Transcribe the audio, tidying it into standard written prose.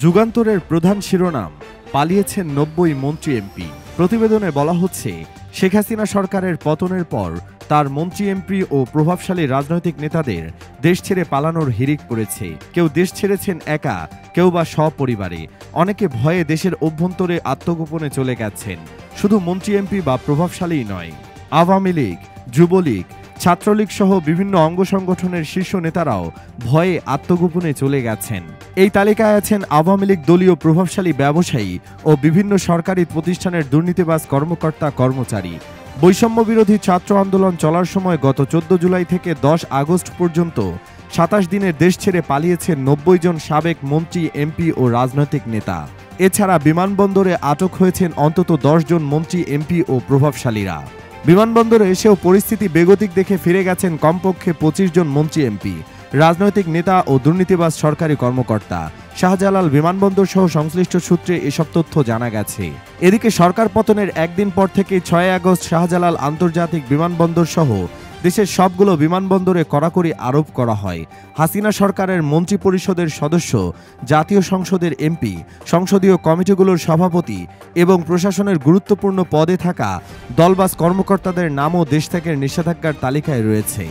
যুগান্তরের প্রধান শিরোনাম, পালিয়েছেন ৯০ মন্ত্রী এমপি। প্রতিবেদনে বলা হচ্ছে, শেখ হাসিনা সরকারের পতনের পর তার মন্ত্রী এমপি ও প্রভাবশালী রাজনৈতিক নেতাদের দেশ ছেড়ে পালানোর হিড়িক পড়েছে। কেউ দেশ ছেড়েছেন একা, কেউ বা সপরিবারে, অনেকে ভয়ে দেশের অভ্যন্তরে আত্মগোপনে চলে গেছেন। শুধু মন্ত্রী এমপি বা প্রভাবশালীই নয়, আওয়ামী লীগ, যুবলীগ, ছাত্রলীগ সহ বিভিন্ন অঙ্গ সংগঠনের শীর্ষ নেতারাও ভয়ে আত্মগোপনে চলে গেছেন। এই তালিকায় আছেন আওয়ামী লীগ দলীয় প্রভাবশালী ব্যবসায়ী ও বিভিন্ন সরকারি প্রতিষ্ঠানের দুর্নীতিবাজ কর্মকর্তা কর্মচারী। বৈষম্য বিরোধী ছাত্র আন্দোলন চলার সময় গত ১৪ জুলাই থেকে ১০ আগস্ট পর্যন্ত ২৭ দিনের দেশ ছেড়ে পালিয়েছেন ৯০ জন সাবেক মন্ত্রী, এমপি ও রাজনৈতিক নেতা। এছাড়া বিমানবন্দরে আটক হয়েছেন অন্তত ১০ জন মন্ত্রী, এমপি ও প্রভাবশালীরা। বিমানবন্দরে এসেও পরিস্থিতি বেগতিক দেখে ফিরে গেছেন কমপক্ষে ২৫ জন মন্ত্রী, এমপি, রাজনৈতিক নেতা ও দুর্নীতিবাজ সরকারি কর্মকর্তা। শাহজালাল বিমানবন্দর সহ সংশ্লিষ্ট সূত্রে এসব তথ্য জানা গেছে। এদিকে সরকার পতনের একদিন পর থেকে ৬ আগস্ট শাহজালাল আন্তর্জাতিক বিমানবন্দর সহ দেশের সবগুলো বিমানবন্দরে কড়াকড়ি আরোপ করা হয়। হাসিনা সরকারের মন্ত্রী পরিষদের সদস্য, জাতীয় সংসদের এমপি, সংসদীয় কমিটিগুলোর সভাপতি এবং প্রশাসনের গুরুত্বপূর্ণ পদে থাকা দলবাজ কর্মকর্তাদের নামও দেশ ত্যাগের নিষেধাজ্ঞার তালিকায় রয়েছে।